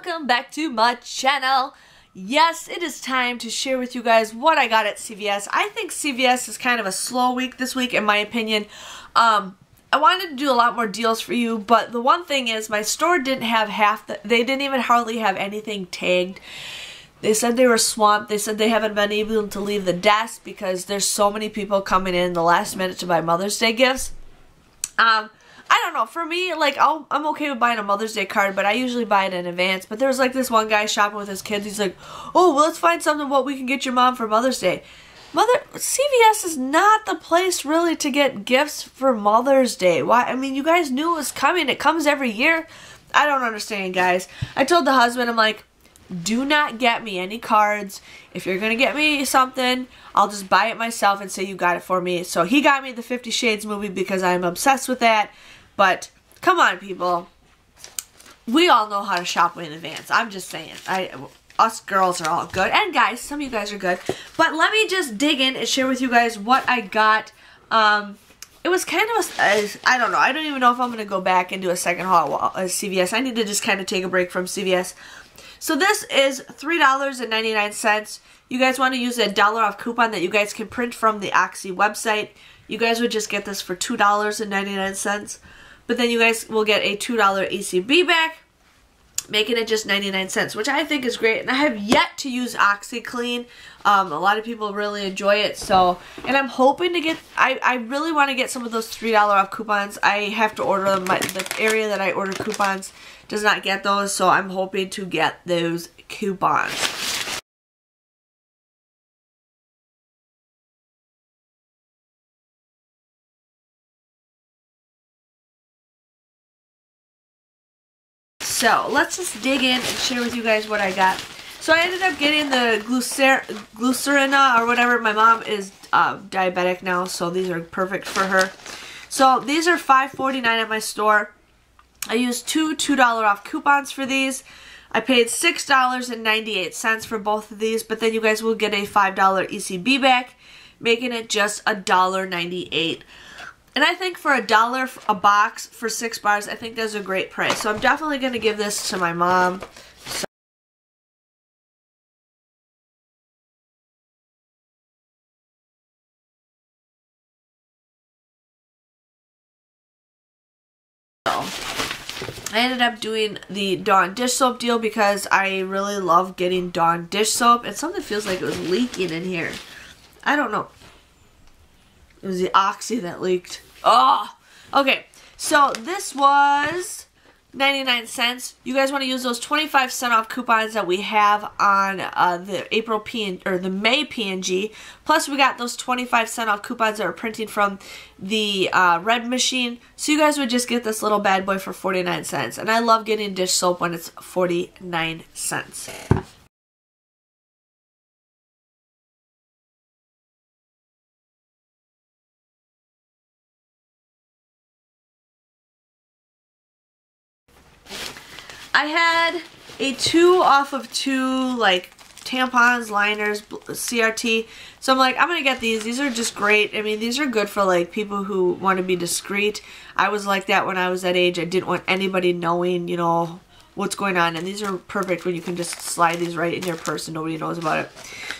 welcome back to my channel. Yes, it is time to share with you guys what I got at CVS. I think CVS is kind of a slow week this week in my opinion. I wanted to do a lot more deals for you, but the one thing is my store didn't have they didn't even hardly have anything tagged. They said they were swamped. They said they haven't been able to leave the desk because there's so many people coming in the last minute to buy Mother's Day gifts. I don't know, for me, like, I'm okay with buying a Mother's Day card, but I usually buy it in advance. But there was like this one guy shopping with his kids. He's like, oh, well, let's find something what we can get your mom for Mother's Day. CVS is not the place really to get gifts for Mother's Day. Why? I mean, you guys knew it was coming. It comes every year. I don't understand, guys. I told the husband, I'm like, do not get me any cards. If you're going to get me something, I'll just buy it myself and say you got it for me. So he got me the 50 Shades movie because I'm obsessed with that. But come on, people. We all know how to shop in advance. I'm just saying. Us girls are all good. And guys, some of you guys are good. But let me just dig in and share with you guys what I got. It was kind of I don't know. I don't even know if I'm going to go back and do a second haul at CVS. I need to just kind of take a break from CVS. So this is $3.99. You guys want to use a $1 off coupon that you guys can print from the Oxy website. You guys would just get this for $2.99. But then you guys will get a $2 ECB back, making it just 99 cents, which I think is great. And I have yet to use OxyClean. A lot of people really enjoy it. So, and I'm hoping to get, I really want to get some of those $3 off coupons. I have to order them. The area that I order coupons does not get those, so I'm hoping to get those coupons. So, let's just dig in and share with you guys what I got. So, I ended up getting the glycerina or whatever. My mom is diabetic now, so these are perfect for her. So, these are $5.49 at my store. I used two $2 off coupons for these. I paid $6.98 for both of these, but then you guys will get a $5 ECB back, making it just $1.98. And I think for $1 a box for 6 bars, I think that's a great price. So I'm definitely going to give this to my mom. So I ended up doing the Dawn dish soap deal because I really love getting Dawn dish soap. And something feels like it was leaking in here. I don't know. It was the Oxy that leaked. Oh! Okay, so this was 99 cents. You guys want to use those 25% off coupons that we have on the May P&G. Plus, we got those 25% off coupons that we're printing from the red machine. So you guys would just get this little bad boy for 49 cents. And I love getting dish soap when it's 49 cents. I had a 2 off of 2, like, tampons, liners, CRT. So I'm like, I'm going to get these. These are just great. I mean, these are good for, like, people who want to be discreet. I was like that when I was that age. I didn't want anybody knowing, you know, what's going on. And these are perfect when you can just slide these right in your purse and nobody knows about it.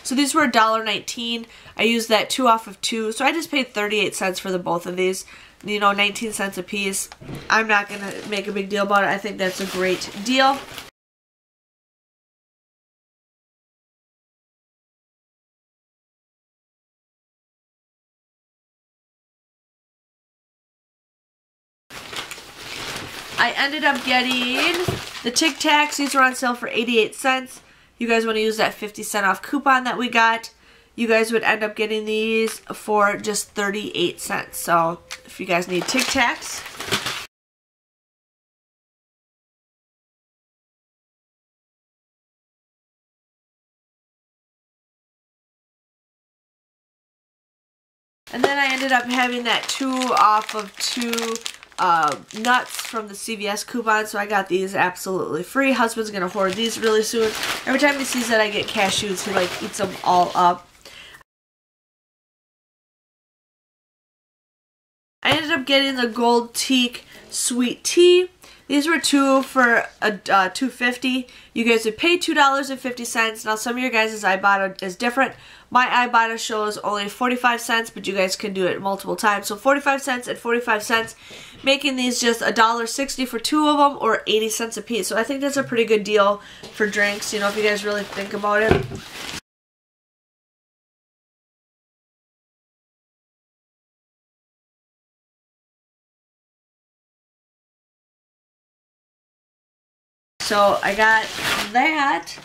So these were $1.19. I used that 2 off of 2. So I just paid 38 cents for the both of these. You know, 19 cents a piece. I'm not going to make a big deal about it. I think that's a great deal. I ended up getting the Tic Tacs. These were on sale for 88 cents. You guys want to use that 50% off coupon that we got. You guys would end up getting these for just 38 cents. So, if you guys need Tic Tacs. And then I ended up having that 2 off of 2 nuts from the CVS coupon. So I got these absolutely free. Husband's going to hoard these really soon. Every time he sees that I get cashews, he like eats them all up. I ended up getting the gold teak sweet tea. These were two for $2.50. You guys would pay $2.50. Now some of your guys' Ibotta is different. My Ibotta shows only 45 cents, but you guys can do it multiple times. So 45 cents and 45 cents, making these just $1.60 for two of them, or 80 cents a piece. So I think that's a pretty good deal for drinks, you know, if you guys really think about it. So I got that.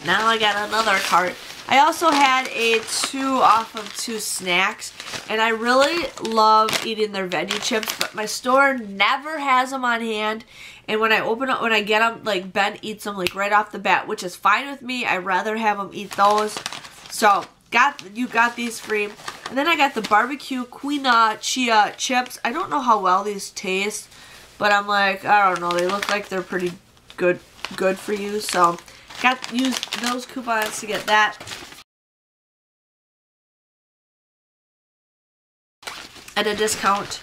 Now I got another cart. I also had a 2 off of 2 snacks, and I really love eating their veggie chips, but my store never has them on hand. And when I open up, when I get them, like Ben eats them like right off the bat, which is fine with me. I'd rather have him eat those. So you got these free. And then I got the barbecue quinoa chia chips. I don't know how well these taste, but I'm like, I don't know, they look like they're pretty good for you. So used those coupons to get that at a discount.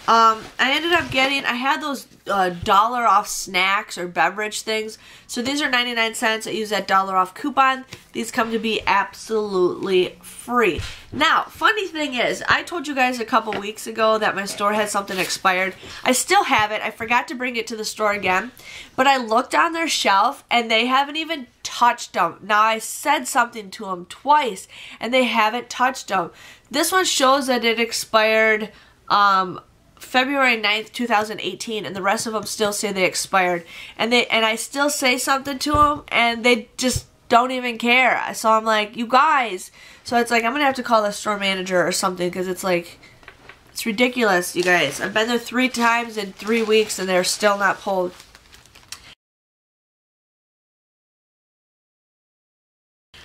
I ended up getting, I had those dollar off snacks or beverage things. So these are 99 cents. I use that dollar off coupon. These come to be absolutely free. Now, funny thing is, I told you guys a couple weeks ago that my store had something expired. I still have it. I forgot to bring it to the store again. But I looked on their shelf and they haven't even touched them. Now, I said something to them twice and they haven't touched them. This one shows that it expired February 9th, 2018, and the rest of them still say they expired. And I still say something to them, and they just don't even care. So I'm like, you guys. So it's like, I'm going to have to call the store manager or something, because it's like, it's ridiculous, you guys. I've been there 3 times in 3 weeks, and they're still not pulled.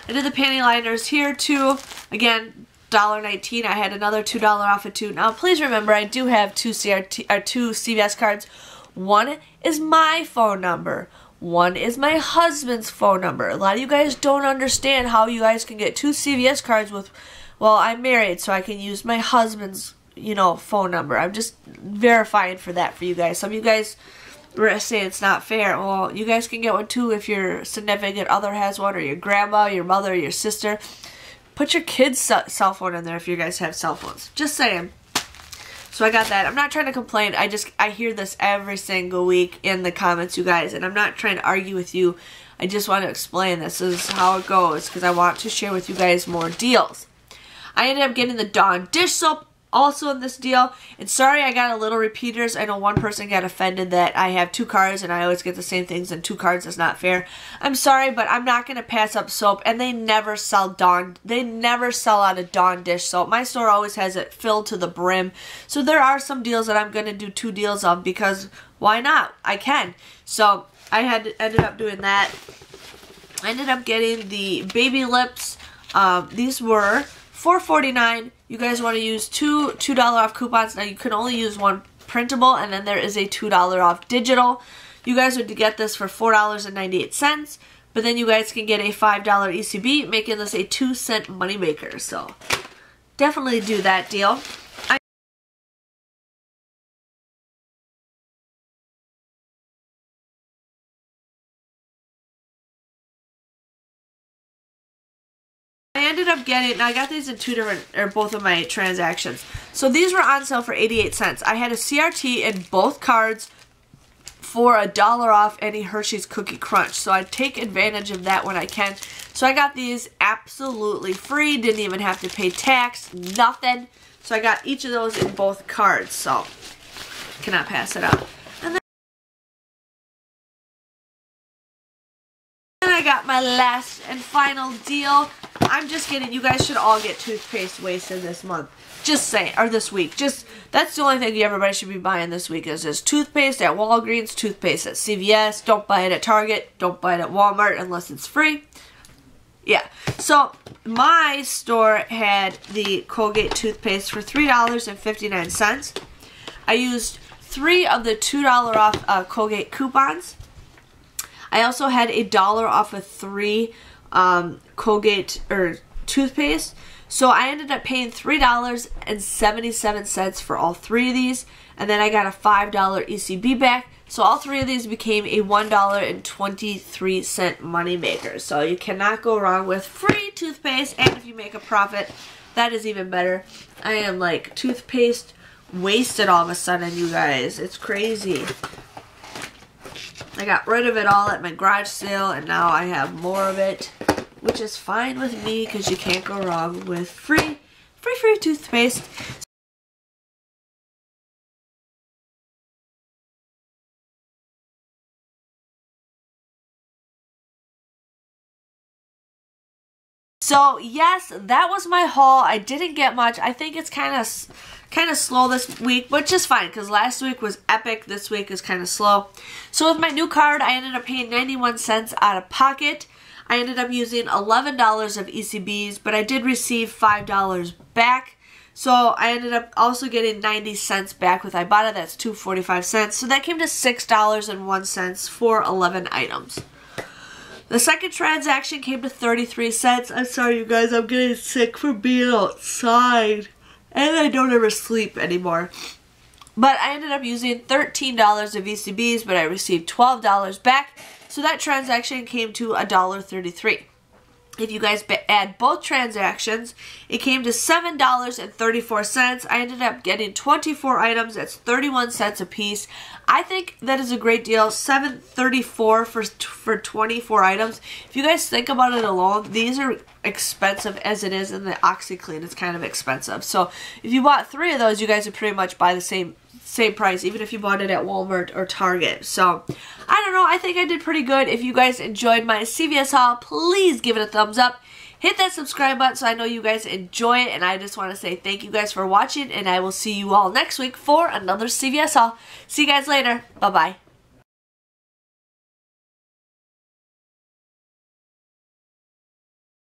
I did the panty liners here, too. Again, $1.19. I had another $2 off of 2. Now, please remember, I do have two CVS cards. One is my phone number. One is my husband's phone number. A lot of you guys don't understand how you guys can get 2 CVS cards with, well, I'm married, so I can use my husband's, you know, phone number. I'm just verifying for that for you guys. Some of you guys were saying it's not fair. Well, you guys can get one too if your significant other has one, or your grandma, your mother, your sister. Put your kid's cell phone in there if you guys have cell phones. Just saying. So I got that. I'm not trying to complain. I hear this every single week in the comments, you guys. And I'm not trying to argue with you. I just want to explain this is how it goes, because I want to share with you guys more deals. I ended up getting the Dawn dish soap also in this deal. And sorry I got a little repeaters. I know one person got offended that I have 2 cards and I always get the same things in 2 cards. That's not fair. I'm sorry, but I'm not going to pass up soap. And they never sell Dawn. They never sell out of Dawn dish soap. My store always has it filled to the brim. So there are some deals that I'm going to do 2 deals of, because why not? I can. So I ended up doing that. I ended up getting the baby lips. These were $4.49. You guys want to use $2 off coupons. Now you can only use one printable, and then there is a $2 off digital. You guys would get this for $4.98, but then you guys can get a $5 ECB, making this a 2-cent moneymaker. So definitely do that deal. I ended up getting, now I got these in 2 different, or both of my transactions. So these were on sale for 88 cents. I had a CRT in both cards for $1 off any Hershey's Cookie Crunch. So I take advantage of that when I can. So I got these absolutely free. Didn't even have to pay tax, nothing. So I got each of those in both cards. So cannot pass it up. And I got my last and final deal. I'm just kidding. You guys should all get toothpaste wasted this month. Just saying. Or this week. That's the only thing everybody should be buying this week is just toothpaste at Walgreens, toothpaste at CVS. Don't buy it at Target. Don't buy it at Walmart unless it's free. Yeah. So my store had the Colgate toothpaste for $3.59. I used 3 of the $2 off Colgate coupons. I also had $1 off of 3 Colgate or toothpaste. So I ended up paying $3.77 for all 3 of these, and then I got a $5 ECB back. So all 3 of these became a $1.23 money maker. So you cannot go wrong with free toothpaste, and if you make a profit, that is even better. I am like toothpaste wasted all of a sudden, you guys. It's crazy. I got rid of it all at my garage sale, and now I have more of it, which is fine with me because you can't go wrong with free toothpaste. So yes, that was my haul. I didn't get much. I think it's kind of slow this week, but just fine because last week was epic. This week is kind of slow. So with my new card, I ended up paying 91 cents out of pocket. I ended up using $11 of ECBs, but I did receive $5 back. So I ended up also getting 90 cents back with Ibotta. That's $2.45. So that came to $6.01 for 11 items. The second transaction came to 33 cents. I'm sorry, you guys. I'm getting sick from being outside. And I don't ever sleep anymore. But I ended up using $13 of ECBs, but I received $12 back. So that transaction came to $1.33. If you guys add both transactions, it came to $7.34. I ended up getting 24 items. That's 31 cents a piece. I think that is a great deal. $7.34 for 24 items. If you guys think about it alone, these are expensive as it is, and the OxyClean is kind of expensive. So if you bought 3 of those, you guys would pretty much buy the same price, even if you bought it at Walmart or Target. So I don't know, I think I did pretty good. If you guys enjoyed my CVS haul, please give it a thumbs up. Hit that subscribe button so I know you guys enjoy it, and I just want to say thank you guys for watching, and I will see you all next week for another CVS haul. See you guys later. Bye-bye.